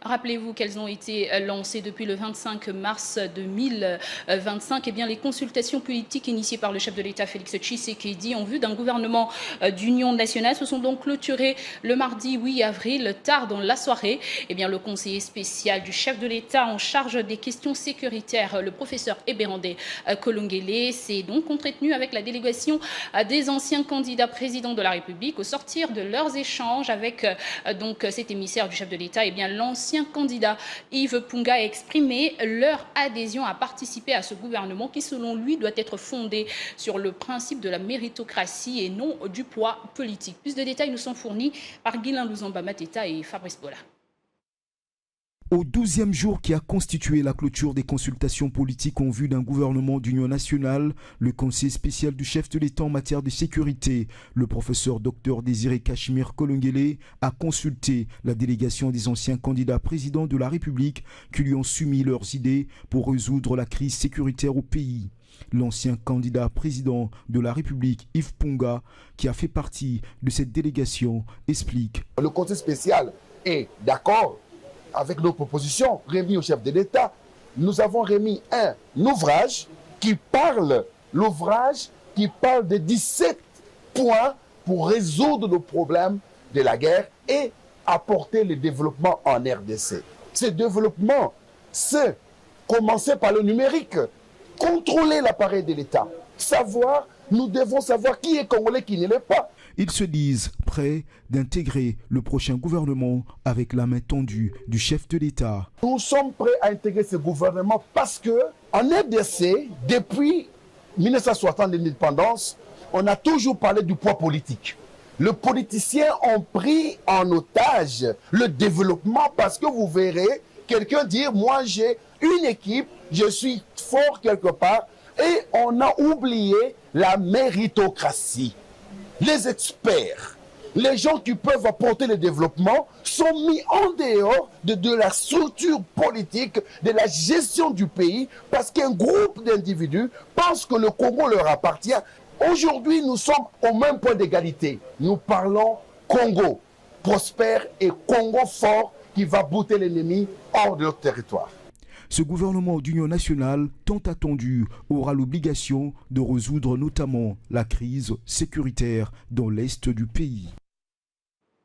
Rappelez-vous qu'elles ont été lancées depuis le 25 mars 2025. Eh bien, les consultations politiques initiées par le chef de l'État Félix Tshisekedi en vue d'un gouvernement d'union nationale se sont donc clôturées le mardi 8 avril, tard dans la soirée. Eh bien, le conseiller spécial du chef de l'État en charge des questions sécuritaires, le professeur Ebérandé Kolongele, s'est donc entretenu avec la délégation des anciens candidats présidents de la République. Au sortir de leurs échanges avec donc cet émissaire du chef de l'État, eh bien, l'ancien candidat Yves Punga a exprimé leur adhésion à participer à ce gouvernement qui, selon lui, doit être fondé sur le principe de la méritocratie et non du poids politique. Plus de détails nous sont fournis par Guilain Luzamba Mateta et Fabrice Bola. Au 12e jour qui a constitué la clôture des consultations politiques en vue d'un gouvernement d'union nationale, le conseiller spécial du chef de l'État en matière de sécurité, le professeur Dr Désiré Cachemire Kolongele, a consulté la délégation des anciens candidats présidents de la République qui lui ont soumis leurs idées pour résoudre la crise sécuritaire au pays. L'ancien candidat président de la République, Yves Punga, qui a fait partie de cette délégation, explique. Le conseil spécial est d'accord avec nos propositions remises au chef de l'État. Nous avons remis un ouvrage qui parle de 17 points pour résoudre le problème de la guerre et apporter le développement en RDC. Ce développement, c'est commencer par le numérique, contrôler l'appareil de l'État, nous devons savoir qui est congolais, qui ne l'est pas. Ils se disent prêts d'intégrer le prochain gouvernement avec la main tendue du chef de l'État. Nous sommes prêts à intégrer ce gouvernement parce que en RDC, depuis 1960 l'indépendance, on a toujours parlé du poids politique. Les politiciens ont pris en otage le développement parce que vous verrez quelqu'un dire « moi j'ai une équipe, je suis fort quelque part » et on a oublié la méritocratie. Les experts, les gens qui peuvent apporter le développement sont mis en dehors de la structure politique, de la gestion du pays, parce qu'un groupe d'individus pense que le Congo leur appartient. Aujourd'hui, nous sommes au même point d'égalité. Nous parlons Congo prospère et Congo fort qui va bouter l'ennemi hors de notre territoire. Ce gouvernement d'union nationale, tant attendu, aura l'obligation de résoudre notamment la crise sécuritaire dans l'est du pays.